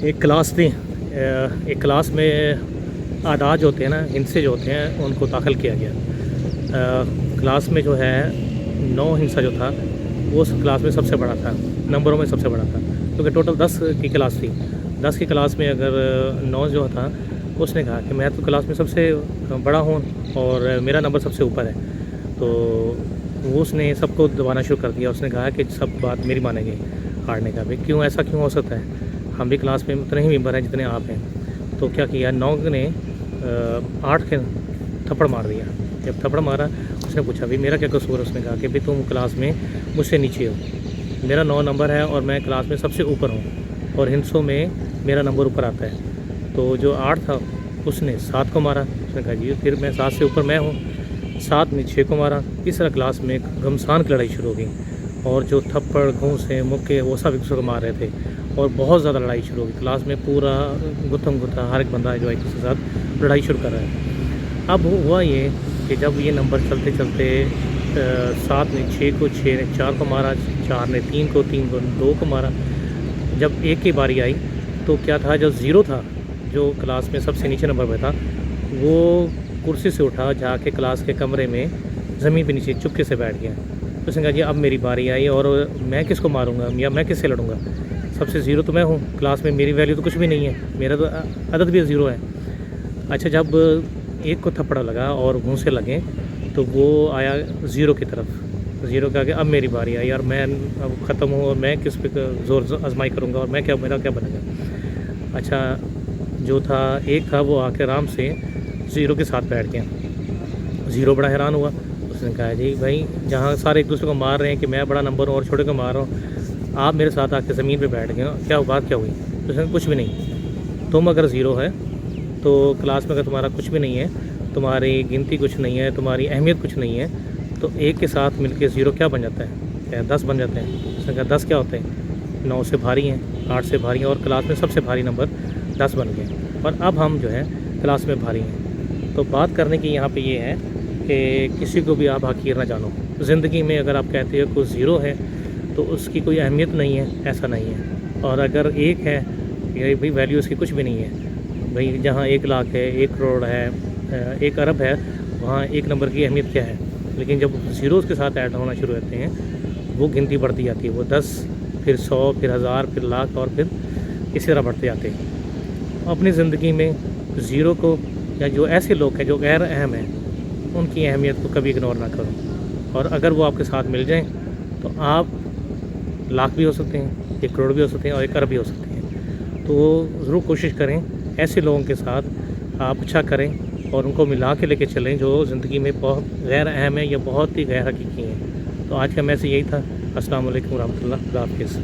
एक क्लास थी। एक क्लास में आदाद जो होते हैं ना, हिंसे जो होते हैं, उनको दाखिल किया गया। क्लास में जो है 9 हिंसा जो था वो उस क्लास में सबसे बड़ा था, नंबरों में सबसे बड़ा था, क्योंकि टोटल 10 की क्लास थी। 10 की क्लास में अगर 9 जो था, उसने कहा कि मैं तो क्लास में सबसे बड़ा हूँ और मेरा नंबर सबसे ऊपर है। तो वो उसने सबको दबाना शुरू कर दिया। उसने कहा कि सब बात मेरी मानेंगे हारने का भी, क्यों ऐसा क्यों हो सकता है, हम भी क्लास में उतने ही मेंबर हैं जितने आप हैं। तो क्या किया, 9 ने 8 के थप्पड़ मार दिया। जब थप्पड़ मारा, उसने पूछा भाई मेरा क्या कसूर है। उसने कहा कि भाई तुम क्लास में मुझसे नीचे हो, मेरा 9 नंबर है और मैं क्लास में सबसे ऊपर हूँ और हिंसों में मेरा नंबर ऊपर आता है। तो जो 8 था उसने 7 को मारा। उसने कहा जी फिर मैं 7 से ऊपर मैं हूँ। 7 ने 6 को मारा। इस तरह क्लास में एक घमसान की लड़ाई शुरू हो गई और जो थप्पड़ घूंसे मुक्के वो सब एक दूसरे को मार रहे थे और बहुत ज़्यादा लड़ाई शुरू हो गई। क्लास में पूरा गुत्थम गुत्था, हर एक बंदा जो है एक दूसरे के साथ लड़ाई शुरू कर रहा है। अब हुआ ये कि जब ये नंबर चलते चलते 7 ने 6 को, 6 ने 4 को मारा, 4 ने 3 को, 3 को 2 को मारा। जब 1 की बारी आई तो क्या था, जो 0 था, जो क्लास में सबसे नीचे नंबर पर था, वो कुर्सी से उठा, जाके क्लास के कमरे में ज़मीन पे नीचे चुपके से बैठ गया। उसने कहा जी अब मेरी बारी आई और मैं किसको मारूंगा या मैं किससे लड़ूंगा, सबसे 0 तो मैं हूँ, क्लास में मेरी वैल्यू तो कुछ भी नहीं है, मेरा तो अदद भी 0 है। अच्छा, जब 1 को थप्पड़ा लगा और घूंसे लगे तो वो आया 0 की तरफ। 0 के आगे अब मेरी बारी आई और मैं अब ख़त्म हूँ और मैं किस पे ज़ोर आजमाई करूँगा और मैं क्या, मेरा क्या बनेगा। अच्छा, जो था 1 था वो आके आराम से 0 के साथ बैठ गया। 0 बड़ा हैरान हुआ। उसने कहा जी भाई जहाँ सारे एक दूसरे को मार रहे हैं कि मैं बड़ा नंबर हूँ और छोटे को मार रहा हूँ, आप मेरे साथ आके ज़मीन पे बैठ गए, क्या बात क्या हुई। उसने कुछ भी नहीं, तुम अगर 0 है तो क्लास में अगर तुम्हारा कुछ भी नहीं है, तुम्हारी गिनती कुछ नहीं है, तुम्हारी अहमियत कुछ नहीं है, तो 1 के साथ मिलके 0 क्या बन जाता है, क्या 10 बन जाते हैं। उसने कहा 10 क्या होते हैं, 9 से भारी हैं, 8 से भारी हैं और क्लास में सबसे भारी नंबर 10 बन गए और अब हम जो है क्लास में भारी हैं। तो बात करने की यहाँ पे ये है कि किसी को भी आप हकीर ना जानो। ज़िंदगी में अगर आप कहते हो कोई 0 है तो उसकी कोई अहमियत नहीं है, ऐसा नहीं है। और अगर 1 है, ये भाई वैल्यू उसकी कुछ भी नहीं है। भाई जहाँ 1 लाख है, 1 करोड़ है, 1 अरब है, वहाँ 1 नंबर की अहमियत क्या है। लेकिन जब ज़ीरोज़ के साथ ऐड होना शुरू होते हैं, वो गिनती बढ़ती जाती है। वो 10, फिर 100, फिर 1000, फिर लाख और फिर इसी तरह बढ़ते जाते हैं। अपनी ज़िंदगी में 0 को, या जो ऐसे लोग हैं जो गैर अहम हैं, उनकी अहमियत को कभी इग्नोर ना करो। और अगर वो आपके साथ मिल जाएं तो आप लाख भी हो सकते हैं, 1 करोड़ भी हो सकते हैं और 1 अरब भी हो सकते हैं। तो ज़रूर कोशिश करें ऐसे लोगों के साथ आप अच्छा करें और उनको मिला के लेके चलें जो ज़िंदगी में बहुत गैर अहम है या बहुत ही गैर हकीकी हैं। तो आज का मैसेज यही था। अस्सलाम वालेकुम रहमतुल्लाह, खुदा हाफ़िज़।